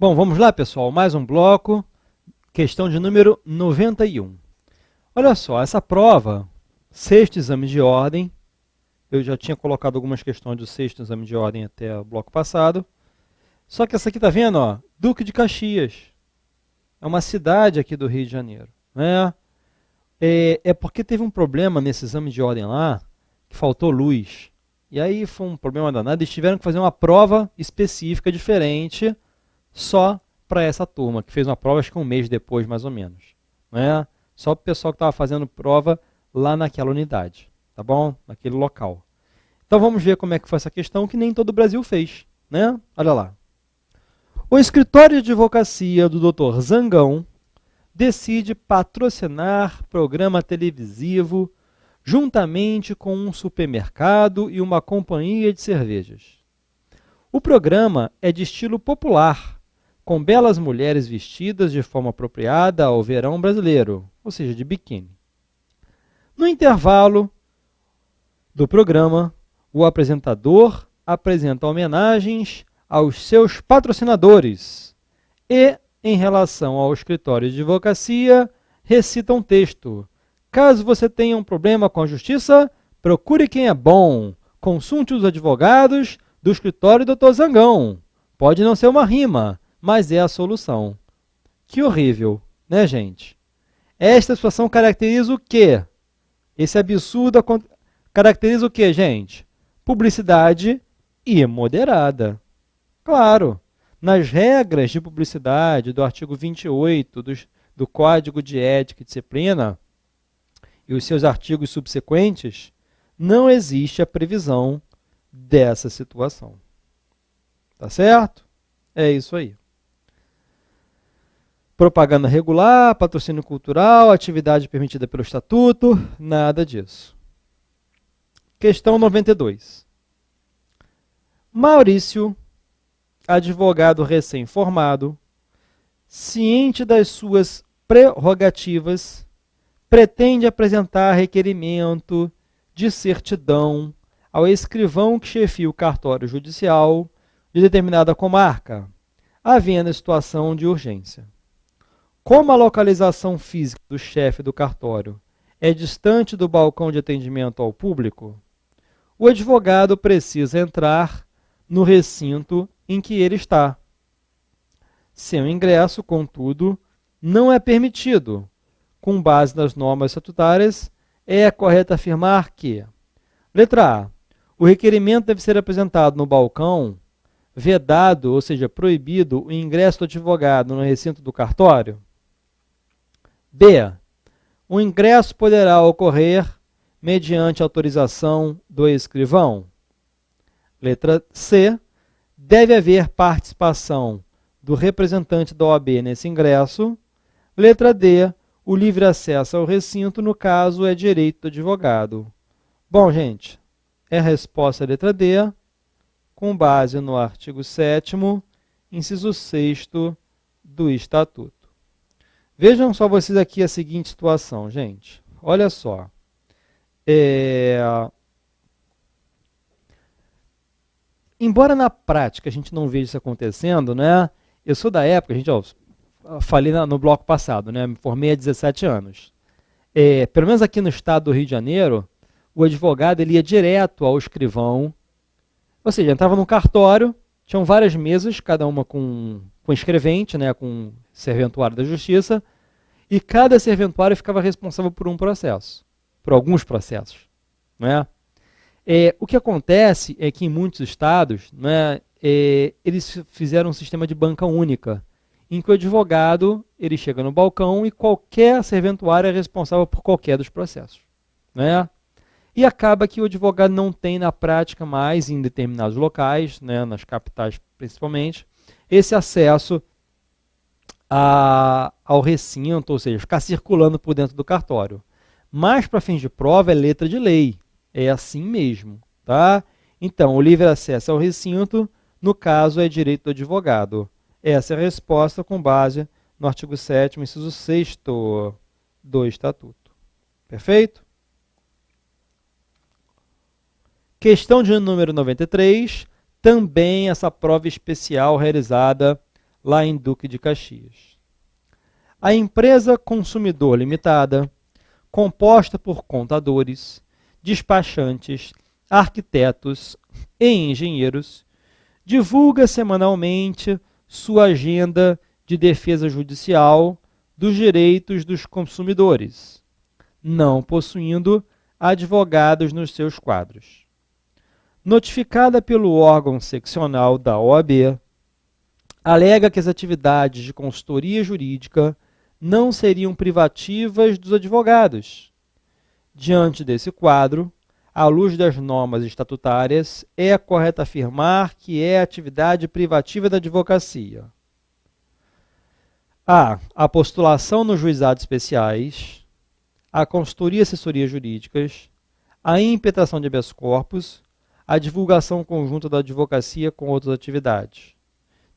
Bom, vamos lá, pessoal, mais um bloco, questão de número 91. Olha só, essa prova, sexto exame de ordem, eu já tinha colocado algumas questões do sexto exame de ordem até o bloco passado, só que essa aqui, tá vendo, ó, Duque de Caxias, é uma cidade aqui do Rio de Janeiro, né? É porque teve um problema nesse exame de ordem lá, que faltou luz, e aí foi um problema danado, eles tiveram que fazer uma prova específica, diferente, só para essa turma, que fez uma prova acho que um mês depois, mais ou menos. Né? Só para o pessoal que estava fazendo prova lá naquela unidade, tá bom? Naquele local. Então vamos ver como é que foi essa questão que nem todo o Brasil fez. Né? Olha lá. O escritório de advocacia do Dr. Zangão decide patrocinar programa televisivo juntamente com um supermercado e uma companhia de cervejas. O programa é de estilo popular, com belas mulheres vestidas de forma apropriada ao verão brasileiro, ou seja, de biquíni. No intervalo do programa, o apresentador apresenta homenagens aos seus patrocinadores e, em relação ao escritório de advocacia, recita um texto. Caso você tenha um problema com a justiça, procure quem é bom, consulte os advogados do escritório do Dr. Zangão. Pode não ser uma rima, mas é a solução. Que horrível, né, gente? Esta situação caracteriza o quê? Esse absurdo caracteriza o quê, gente? Publicidade imoderada. Claro, nas regras de publicidade do artigo 28 do Código de Ética e Disciplina e os seus artigos subsequentes, não existe a previsão dessa situação. Tá certo? É isso aí. Propaganda regular, patrocínio cultural, atividade permitida pelo estatuto, nada disso. Questão 92. Maurício, advogado recém-formado, ciente das suas prerrogativas, pretende apresentar requerimento de certidão ao escrivão que chefia o cartório judicial de determinada comarca, havendo situação de urgência. Como a localização física do chefe do cartório é distante do balcão de atendimento ao público, o advogado precisa entrar no recinto em que ele está. Seu ingresso, contudo, não é permitido. Com base nas normas estatutárias, é correto afirmar que: letra A. O requerimento deve ser apresentado no balcão, vedado, ou seja, proibido, o ingresso do advogado no recinto do cartório. B. O ingresso poderá ocorrer mediante autorização do escrivão. Letra C. Deve haver participação do representante da OAB nesse ingresso. Letra D. O livre acesso ao recinto, no caso, é direito do advogado. Bom, gente, é a resposta a letra D, com base no artigo 7º, inciso 6º do Estatuto. Vejam só vocês aqui a seguinte situação, gente. Olha só. Embora na prática a gente não veja isso acontecendo, né? Eu sou da época, falei no bloco passado, né? Me formei há 17 anos. Pelo menos aqui no estado do Rio de Janeiro, o advogado ele ia direto ao escrivão, ou seja, entrava num cartório, tinham várias mesas, cada uma com escrevente, né, com serventuário da justiça, e cada serventuário ficava responsável por um processo, por alguns processos. Né? O que acontece é que em muitos estados, né, eles fizeram um sistema de banca única, em que o advogado ele chega no balcão e qualquer serventuário é responsável por qualquer dos processos. Né? E acaba que o advogado não tem na prática mais, em determinados locais, né, nas capitais principalmente, esse acesso ao recinto, ou seja, ficar circulando por dentro do cartório. Mas para fins de prova é letra de lei, é assim mesmo. Tá? Então, o livre acesso ao recinto, no caso, é direito do advogado. Essa é a resposta com base no artigo 7º, inciso 6º do Estatuto. Perfeito? Questão de número 93, também essa prova especial realizada lá em Duque de Caxias. A empresa Consumidor Limitada, composta por contadores, despachantes, arquitetos e engenheiros, divulga semanalmente sua agenda de defesa judicial dos direitos dos consumidores, não possuindo advogados nos seus quadros. Notificada pelo órgão seccional da OAB, alega que as atividades de consultoria jurídica não seriam privativas dos advogados. Diante desse quadro, à luz das normas estatutárias, é correto afirmar que é atividade privativa da advocacia. A postulação nos juizados especiais, a consultoria e assessoria jurídicas, a impetração de habeas corpus, a divulgação conjunta da advocacia com outras atividades.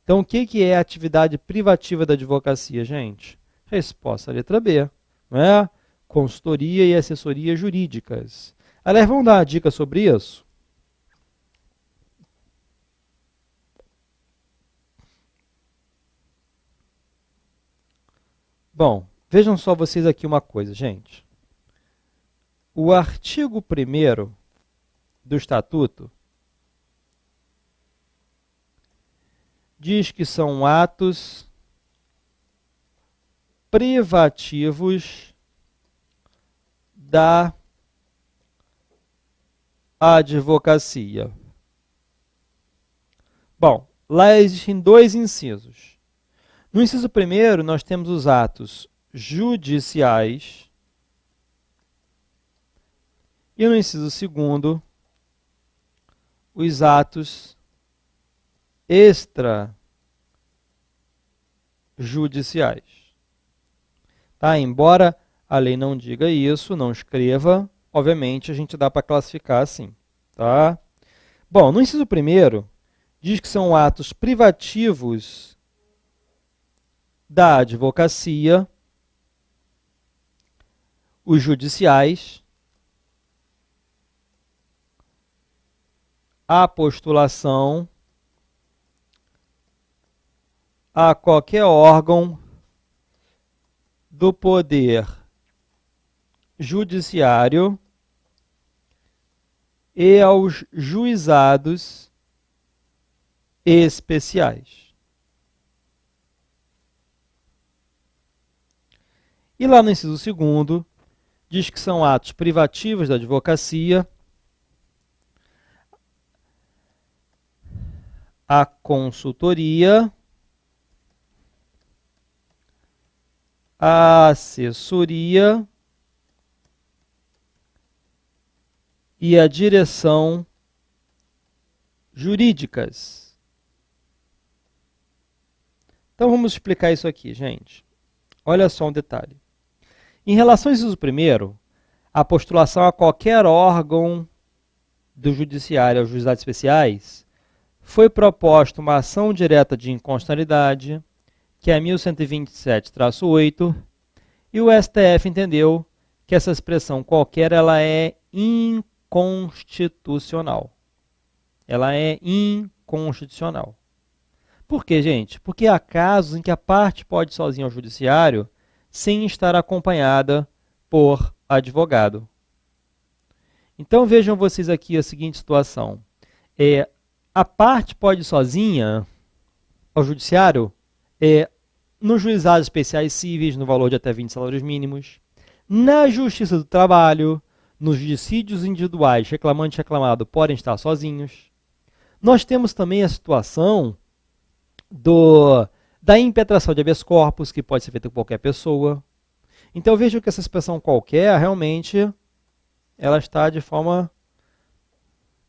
Então, o que é a atividade privativa da advocacia, gente? Resposta letra B, não é? Consultoria e assessoria jurídicas. Aliás, vamos dar uma dica sobre isso? Bom, vejam só vocês aqui uma coisa, gente. O artigo 1º do Estatuto diz que são atos privativos da advocacia. Bom, lá existem dois incisos. No inciso 1º, nós temos os atos judiciais e no inciso 2º, os atos extrajudiciais. Tá? Embora a lei não diga isso, não escreva, obviamente a gente dá para classificar assim. Tá? Bom, no inciso 1º, diz que são atos privativos da advocacia, os judiciais, a postulação a qualquer órgão do poder judiciário e aos juizados especiais. E lá no inciso 2º, diz que são atos privativos da advocacia a consultoria, a assessoria e a direção jurídicas. Então vamos explicar isso aqui, gente. Olha só um detalhe. Em relação ao inciso 1º, a postulação a qualquer órgão do judiciário aos juizados especiais, foi proposta uma ação direta de inconstitucionalidade, que é a 1127-8, e o STF entendeu que essa expressão qualquer ela é inconstitucional. Ela é inconstitucional. Por quê, gente? Porque há casos em que a parte pode ir sozinha ao judiciário sem estar acompanhada por advogado. Então vejam vocês aqui a seguinte situação. A parte pode ir sozinha ao judiciário nos juizados especiais cíveis, no valor de até 20 salários mínimos, na Justiça do Trabalho, nos dissídios individuais, reclamante e reclamado podem estar sozinhos. Nós temos também a situação da impetração de habeas corpus, que pode ser feita por qualquer pessoa. Então vejam que essa expressão qualquer, realmente, ela está de forma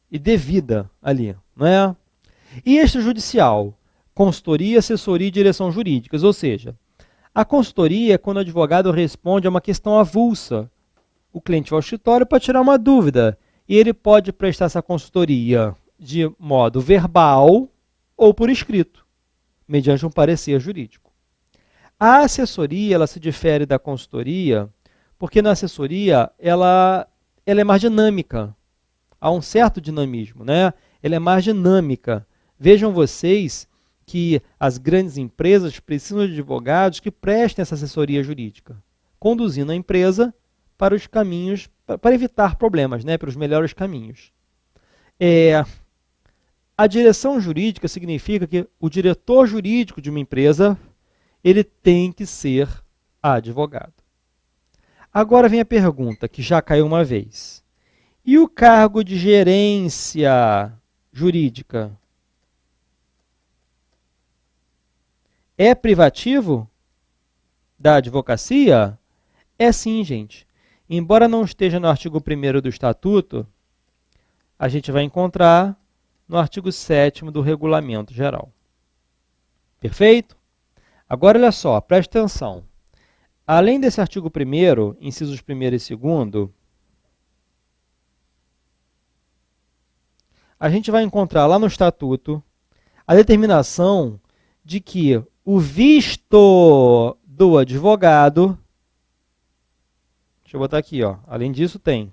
indevida ali, não é? E extrajudicial, consultoria, assessoria e direção jurídicas, ou seja, a consultoria é quando o advogado responde a uma questão avulsa. O cliente vai ao escritório para tirar uma dúvida e ele pode prestar essa consultoria de modo verbal ou por escrito, mediante um parecer jurídico. A assessoria ela se difere da consultoria porque na assessoria ela é mais dinâmica. Há um certo dinamismo, né? Ela é mais dinâmica. Vejam vocês que as grandes empresas precisam de advogados que prestem essa assessoria jurídica, conduzindo a empresa para os caminhos, para evitar problemas, né, para os melhores caminhos. A direção jurídica significa que o diretor jurídico de uma empresa, ele tem que ser advogado. Agora vem a pergunta, que já caiu uma vez. E o cargo de gerência jurídica? É privativo da advocacia? É sim, gente. Embora não esteja no artigo 1º do Estatuto, a gente vai encontrar no artigo 7º do Regulamento Geral. Perfeito? Agora, olha só, preste atenção. Além desse artigo 1º, incisos 1º e 2º, a gente vai encontrar lá no Estatuto a determinação de que o visto do advogado, deixa eu botar aqui, ó, além disso tem,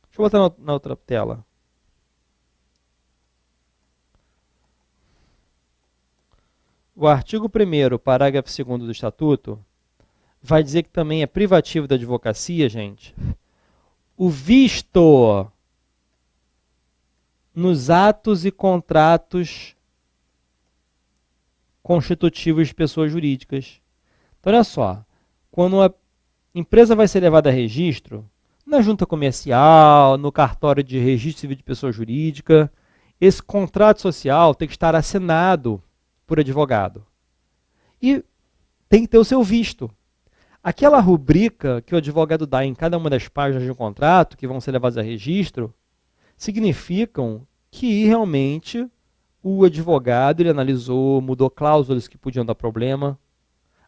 deixa eu botar na outra tela. O artigo 1º, parágrafo 2º do Estatuto, vai dizer que também é privativo da advocacia, gente, o visto nos atos e contratos constitutivos de pessoas jurídicas. Então, olha só, quando a empresa vai ser levada a registro, na junta comercial, no cartório de registro civil de pessoa jurídica, esse contrato social tem que estar assinado por advogado. E tem que ter o seu visto. Aquela rubrica que o advogado dá em cada uma das páginas de um contrato, que vão ser levadas a registro, significam que realmente o advogado ele analisou, mudou cláusulas que podiam dar problema.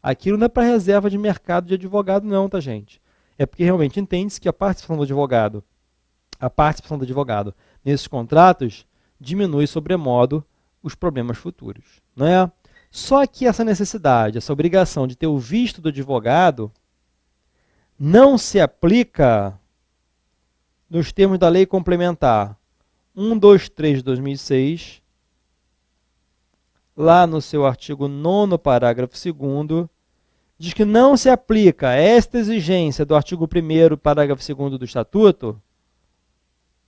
Aquilo não é para reserva de mercado de advogado não, tá, gente? É porque realmente entende-se que a participação do advogado nesses contratos diminui sobremodo os problemas futuros, não é? Só que essa necessidade, essa obrigação de ter o visto do advogado não se aplica nos termos da Lei Complementar 123 de 2006, lá no seu artigo 9º, parágrafo 2º, diz que não se aplica esta exigência do artigo 1º, parágrafo 2º do Estatuto,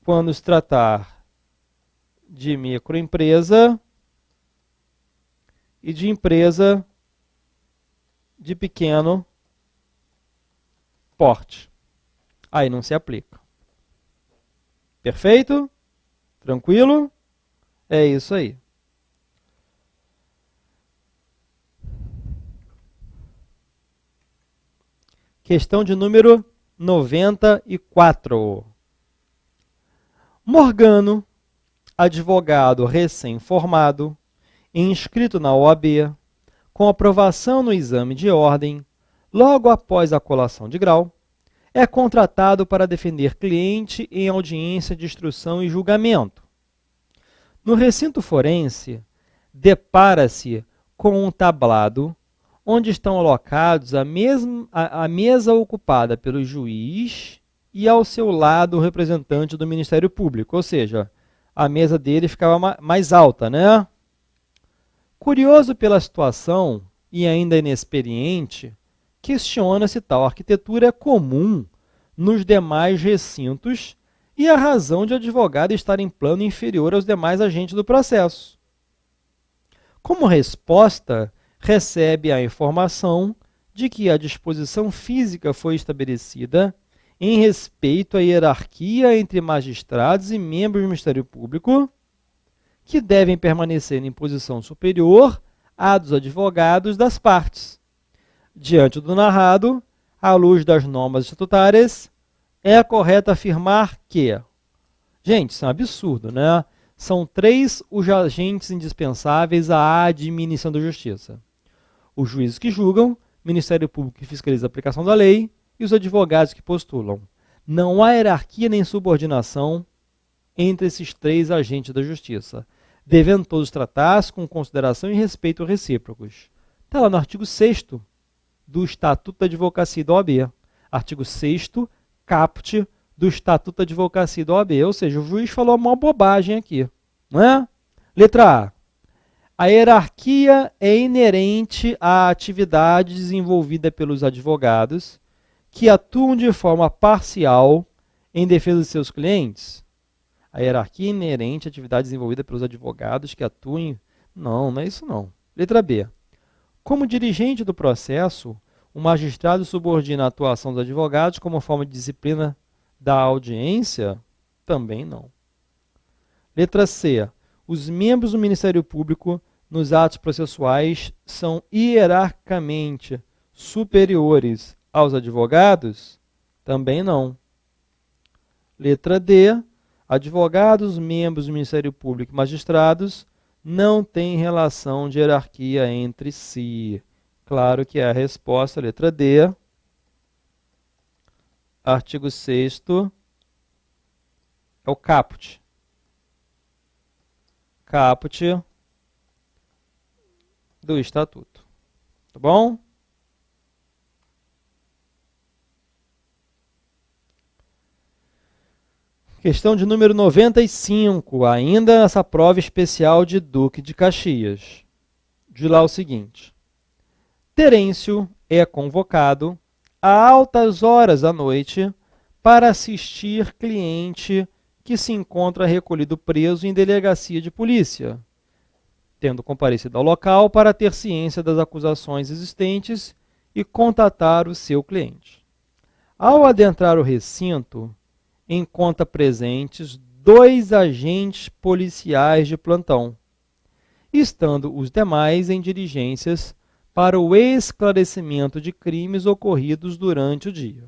quando se tratar de microempresa e de empresa de pequeno porte. Aí não se aplica. Perfeito? Tranquilo? É isso aí. Questão de número 94. Morgano, advogado recém-formado, inscrito na OAB, com aprovação no exame de ordem, logo após a colação de grau, é contratado para defender cliente em audiência de instrução e julgamento. No recinto forense, depara-se com um tablado onde estão alocados a mesa ocupada pelo juiz e ao seu lado o representante do Ministério Público, ou seja, a mesa dele ficava mais alta, né? Curioso pela situação e ainda inexperiente, questiona se tal arquitetura é comum nos demais recintos e a razão de o advogado estar em plano inferior aos demais agentes do processo. Como resposta, recebe a informação de que a disposição física foi estabelecida em respeito à hierarquia entre magistrados e membros do Ministério Público, que devem permanecer em posição superior à dos advogados das partes. Diante do narrado, à luz das normas estatutárias, é correto afirmar que... Gente, isso é um absurdo, né? São 3 os agentes indispensáveis à administração da justiça. Os juízes que julgam, Ministério Público que fiscaliza a aplicação da lei e os advogados que postulam. Não há hierarquia nem subordinação entre esses 3 agentes da justiça, devendo todos tratar-se com consideração e respeito recíprocos. Está lá no artigo 6º do Estatuto da Advocacia e da OAB. Artigo 6º, caput do Estatuto da Advocacia e da OAB. Ou seja, o juiz falou uma bobagem aqui. Não é? Letra A. A hierarquia é inerente à atividade desenvolvida pelos advogados que atuam de forma parcial em defesa de seus clientes. A hierarquia é inerente à atividade desenvolvida pelos advogados que atuam... Não é isso não. Letra B. Como dirigente do processo, o magistrado subordina a atuação dos advogados como forma de disciplina da audiência? Também não. Letra C. Os membros do Ministério Público nos atos processuais são hierarquicamente superiores aos advogados? Também não. Letra D. Advogados, membros do Ministério Público e magistrados não têm relação de hierarquia entre si. Claro que é a resposta, letra D. Artigo 6º é o caput. Caput do Estatuto. Tá bom? Questão de número 95, ainda essa prova especial de Duque de Caxias. Diz lá o seguinte. Terêncio é convocado a altas horas da noite para assistir cliente que se encontra recolhido preso em delegacia de polícia, tendo comparecido ao local para ter ciência das acusações existentes e contatar o seu cliente. Ao adentrar o recinto, encontra presentes 2 agentes policiais de plantão, estando os demais em diligências para o esclarecimento de crimes ocorridos durante o dia.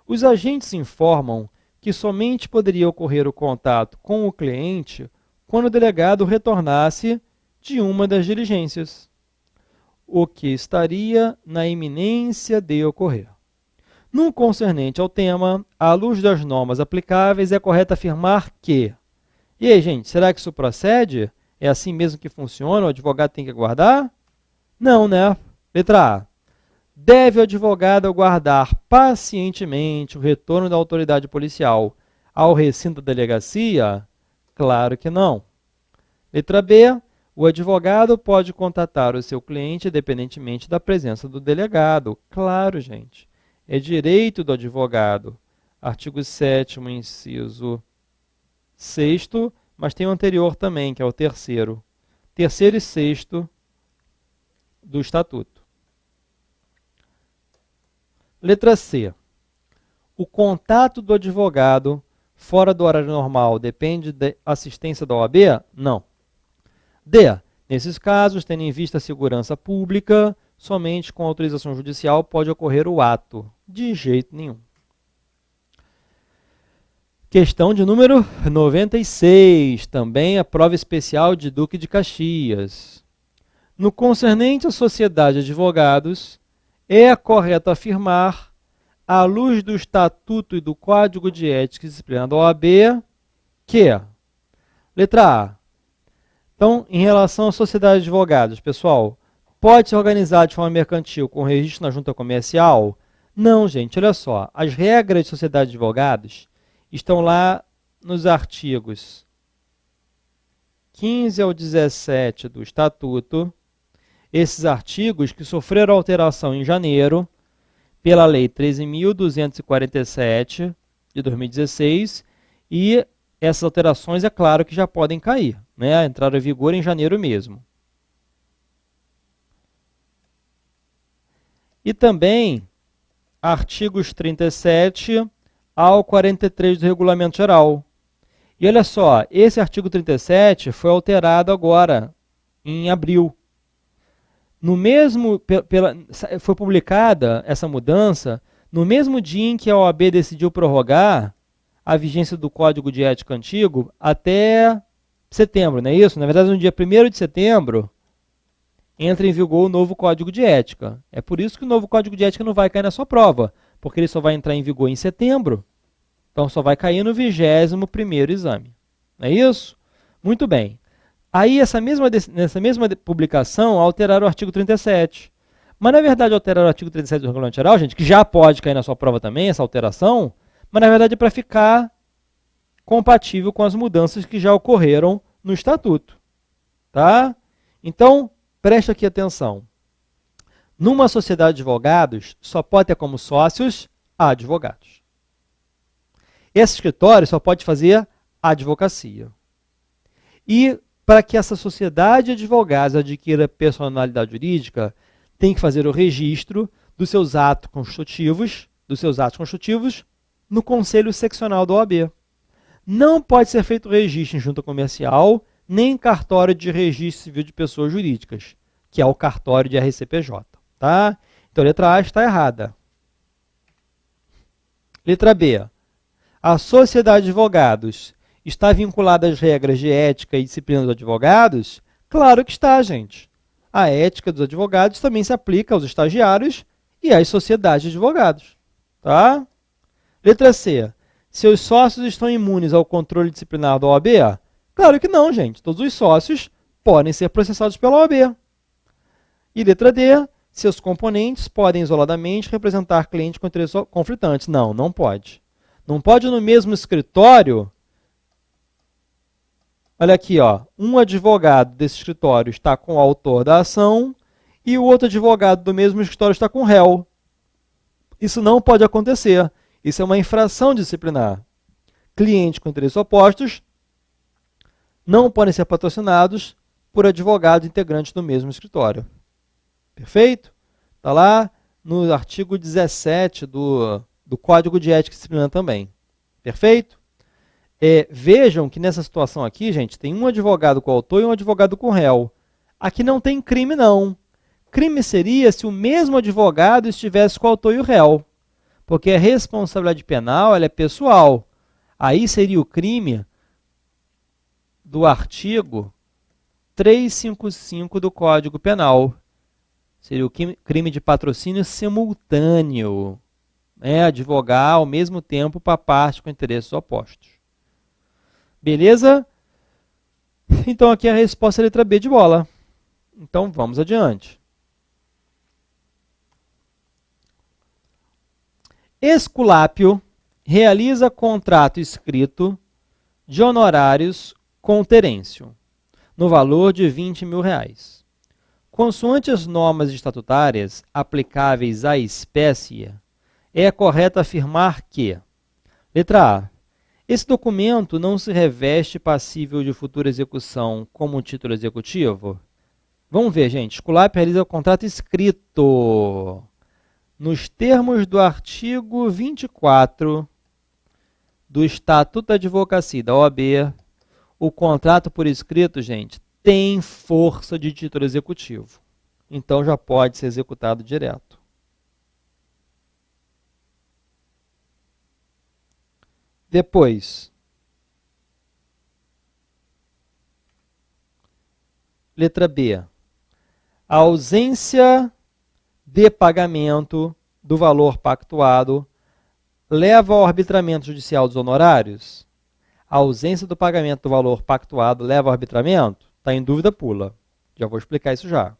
Os agentes informam que somente poderia ocorrer o contato com o cliente quando o delegado retornasse de uma das diligências, o que estaria na iminência de ocorrer. No concernente ao tema, à luz das normas aplicáveis, é correto afirmar que... E aí, gente, será que isso procede? É assim mesmo que funciona? O advogado tem que aguardar? Não, né? Letra A. Deve o advogado aguardar pacientemente o retorno da autoridade policial ao recinto da delegacia? Claro que não. Letra B. O advogado pode contatar o seu cliente independentemente da presença do delegado. Claro, gente. É direito do advogado. Artigo 7º, inciso 6º, mas tem o anterior também, que é o 3º. 3º e 6º do Estatuto. Letra C. O contato do advogado fora do horário normal depende da assistência da OAB? Não. D. Nesses casos, tendo em vista a segurança pública, somente com autorização judicial pode ocorrer o ato. De jeito nenhum. Questão de número 96, também a prova especial de Duque de Caxias. No concernente à sociedade de advogados, é correto afirmar, à luz do Estatuto e do Código de Ética e Disciplina da OAB, que... Letra A. Então, em relação à sociedade de advogados, pessoal, pode se organizar de forma mercantil com registro na junta comercial? Não, gente, olha só. As regras de sociedade de advogados estão lá nos artigos 15 ao 17 do Estatuto. Esses artigos que sofreram alteração em janeiro pela Lei 13.247 de 2016 e essas alterações, é claro, que já podem cair, né? Entraram em vigor em janeiro mesmo. E também artigos 37 ao 43 do Regulamento Geral. E olha só, esse artigo 37 foi alterado agora, em abril. No mesmo, foi publicada essa mudança no mesmo dia em que a OAB decidiu prorrogar a vigência do Código de Ética antigo até setembro, não é isso? Na verdade, no dia 1º de setembro, entra em vigor o novo Código de Ética. É por isso que o novo Código de Ética não vai cair na sua prova, porque ele só vai entrar em vigor em setembro, então só vai cair no 21º exame. Não é isso? Muito bem. Aí, nessa mesma publicação, alteraram o artigo 37. Mas, na verdade, alteraram o artigo 37 do Regulamento Geral, gente, que já pode cair na sua prova também, essa alteração, mas, na verdade, é para ficar compatível com as mudanças que já ocorreram no Estatuto. Tá? Então, preste aqui atenção. Numa sociedade de advogados, só pode ter como sócios advogados. Esse escritório só pode fazer advocacia. E para que essa sociedade de advogados adquira personalidade jurídica, tem que fazer o registro dos seus atos constitutivos, no Conselho Seccional da OAB. Não pode ser feito registro em junta comercial, nem em cartório de registro civil de pessoas jurídicas, que é o cartório de RCPJ. Tá? Então, a letra A está errada. Letra B. A sociedade de advogados está vinculada às regras de ética e disciplina dos advogados? Claro que está, gente. A ética dos advogados também se aplica aos estagiários e às sociedades de advogados. Tá? Letra C. Seus sócios estão imunes ao controle disciplinar da OAB? Claro que não, gente. Todos os sócios podem ser processados pela OAB. E letra D. Seus componentes podem isoladamente representar clientes com interesses conflitantes. Não, não pode. Não pode no mesmo escritório. Olha aqui, ó, um advogado desse escritório está com o autor da ação e o outro advogado do mesmo escritório está com o réu. Isso não pode acontecer. Isso é uma infração disciplinar. Clientes com interesses opostos não podem ser patrocinados por advogados integrantes do mesmo escritório. Perfeito? Está lá no artigo 17 do Código de Ética e Disciplina também. Perfeito? Vejam que nessa situação aqui, gente, tem um advogado com o autor e um advogado com o réu. Aqui não tem crime, não. Crime seria se o mesmo advogado estivesse com o autor e o réu. Porque a responsabilidade penal ela é pessoal. Aí seria o crime do artigo 355 do Código Penal. Seria o crime de patrocínio simultâneo. Advogar ao mesmo tempo para partes com interesses opostos. Beleza? Então aqui a resposta é a letra B de bola. Então vamos adiante. Esculápio realiza contrato escrito de honorários com Terêncio, no valor de R$20.000. Consoante as normas estatutárias aplicáveis à espécie, é correto afirmar que, letra A, esse documento não se reveste passível de futura execução como título executivo? Vamos ver, gente. Esculápio realiza o contrato escrito nos termos do artigo 24 do Estatuto da Advocacia da OAB. O contrato por escrito, gente, tem força de título executivo. Então, já pode ser executado direto. Depois, letra B. A ausência de pagamento do valor pactuado leva ao arbitramento judicial dos honorários? A ausência do pagamento do valor pactuado leva ao arbitramento? Está em dúvida, pula. Já vou explicar isso já.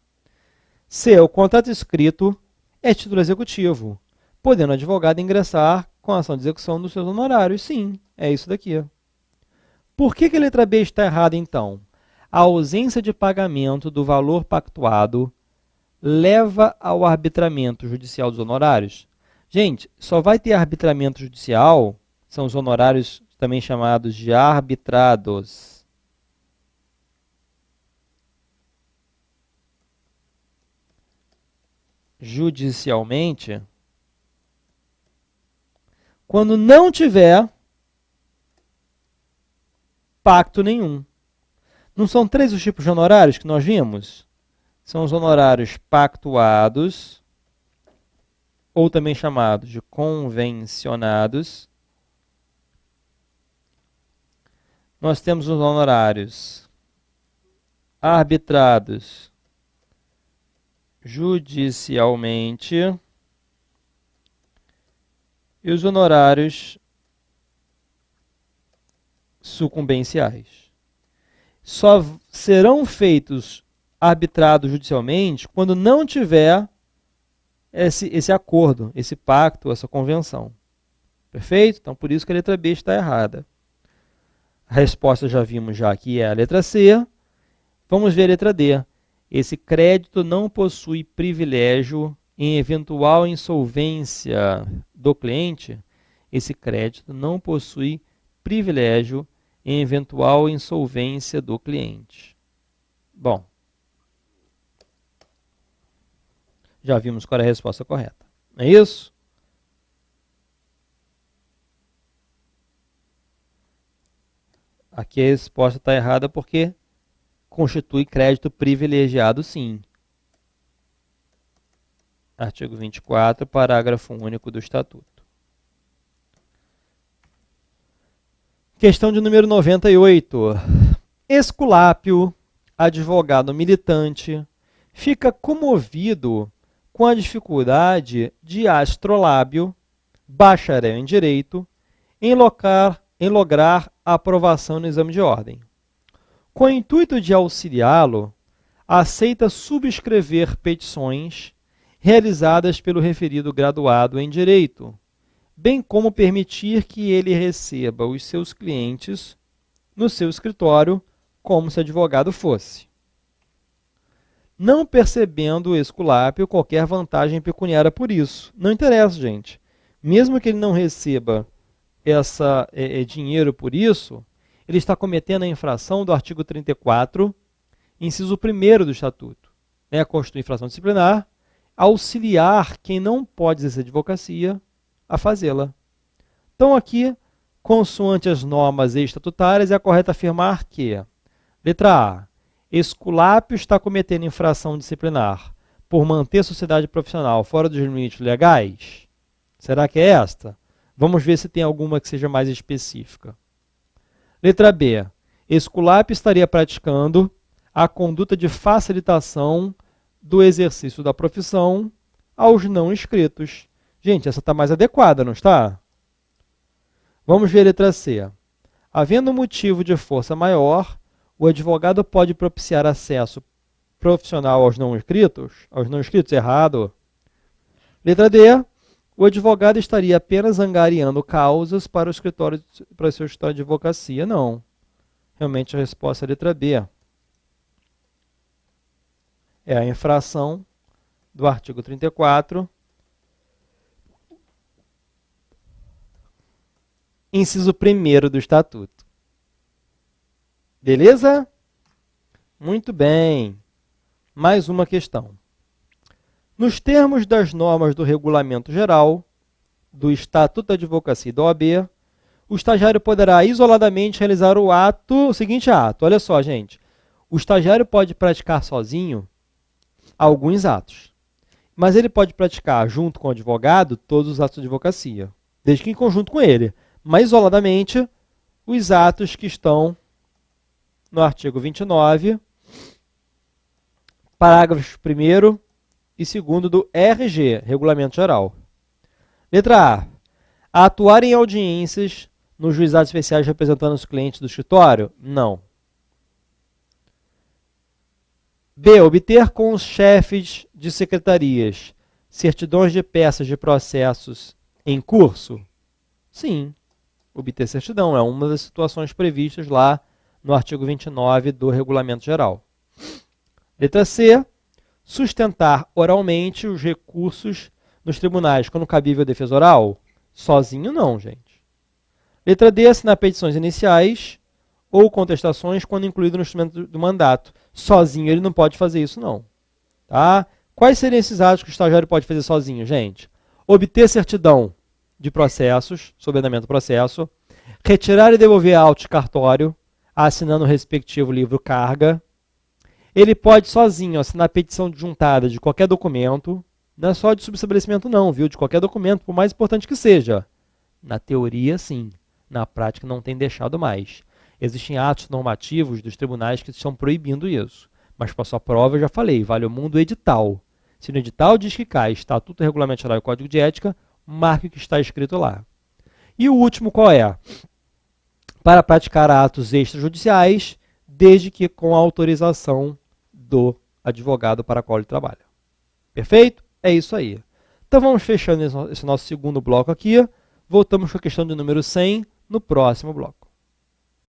C. O contrato escrito é título executivo, podendo o advogado ingressar com a ação de execução dos seus honorários. Sim, é isso daqui. Por que a letra B está errada, então? A ausência de pagamento do valor pactuado leva ao arbitramento judicial dos honorários? Gente, só vai ter arbitramento judicial, são os honorários também chamados de arbitrados. Judicialmente, quando não tiver pacto nenhum. Não são três os tipos de honorários que nós vimos? São os honorários pactuados, ou também chamados de convencionados. Nós temos os honorários arbitrados judicialmente e os honorários sucumbenciais. Só serão feitos arbitrados judicialmente quando não tiver esse acordo, esse pacto, essa convenção. Perfeito? Então, por isso que a letra B está errada. A resposta já vimos já aqui é a letra C. Vamos ver a letra D. Esse crédito não possui privilégio em eventual insolvência do cliente. Esse crédito não possui privilégio em eventual insolvência do cliente. Bom, já vimos qual é a resposta correta. É isso? Aqui a resposta está errada porque constitui crédito privilegiado, sim. Artigo 24, parágrafo único do Estatuto. Questão de número 98. Esculápio, advogado militante, fica comovido com a dificuldade de Astrolábio, bacharel em Direito, em lograr a aprovação no exame de ordem. Com o intuito de auxiliá-lo, aceita subscrever petições realizadas pelo referido graduado em Direito, bem como permitir que ele receba os seus clientes no seu escritório como se advogado fosse. Não percebendo o Esculápio qualquer vantagem pecuniária por isso. Não interessa, gente. Mesmo que ele não receba dinheiro por isso, ele está cometendo a infração do artigo 34, inciso 1º do Estatuto. Constitui infração disciplinar, auxiliar quem não pode exercer advocacia a fazê-la. Então aqui, consoante as normas estatutárias, é correto afirmar que, letra A, Esculápio está cometendo infração disciplinar por manter a sociedade profissional fora dos limites legais? Será que é esta? Vamos ver se tem alguma que seja mais específica. Letra B, Esculápio estaria praticando a conduta de facilitação do exercício da profissão aos não inscritos. Gente, essa está mais adequada, não está? Vamos ver a letra C. Havendo motivo de força maior, o advogado pode propiciar acesso profissional aos não inscritos? Aos não inscritos, errado. Letra D. O advogado estaria apenas angariando causas para o seu escritório de advocacia? Não. Realmente a resposta é a letra B. É a infração do artigo 34, inciso 1º do Estatuto. Beleza? Muito bem. Mais uma questão. Nos termos das normas do Regulamento Geral, do Estatuto da Advocacia e da OAB, o estagiário poderá isoladamente realizar o seguinte ato. Olha só, gente. O estagiário pode praticar sozinho alguns atos, mas ele pode praticar junto com o advogado todos os atos de advocacia, desde que em conjunto com ele, mas isoladamente os atos que estão no artigo 29, parágrafos 1º e 2º do RG, Regulamento Geral. Letra A. Atuar em audiências nos juizados especiais representando os clientes do escritório? Não. B. Obter com os chefes de secretarias certidões de peças de processos em curso? Sim. Obter certidão é uma das situações previstas lá no artigo 29 do Regulamento Geral. Letra C. Sustentar oralmente os recursos nos tribunais quando cabível defesa oral? Sozinho não, gente. Letra D. Assinar petições iniciais ou contestações quando incluído no instrumento do mandato. Sozinho ele não pode fazer isso, não. Tá? Quais seriam esses atos que o estagiário pode fazer sozinho, gente? Obter certidão de processos, sobre andamento do processo, retirar e devolver auto de cartório, assinando o respectivo livro carga. Ele pode sozinho assinar petição disjuntada de qualquer documento, não é só de subestabelecimento não, viu? De qualquer documento, por mais importante que seja. Na teoria, sim. Na prática, não tem deixado mais. Existem atos normativos dos tribunais que estão proibindo isso. Mas para sua prova, eu já falei, vale o mundo edital. Se no edital diz que cai Estatuto, Regulamento Geral e Código de Ética, marque o que está escrito lá. E o último qual é? Para praticar atos extrajudiciais, desde que com a autorização do advogado para qual ele trabalha. Perfeito? É isso aí. Então vamos fechando esse nosso segundo bloco aqui. Voltamos com a questão de número 100 no próximo bloco.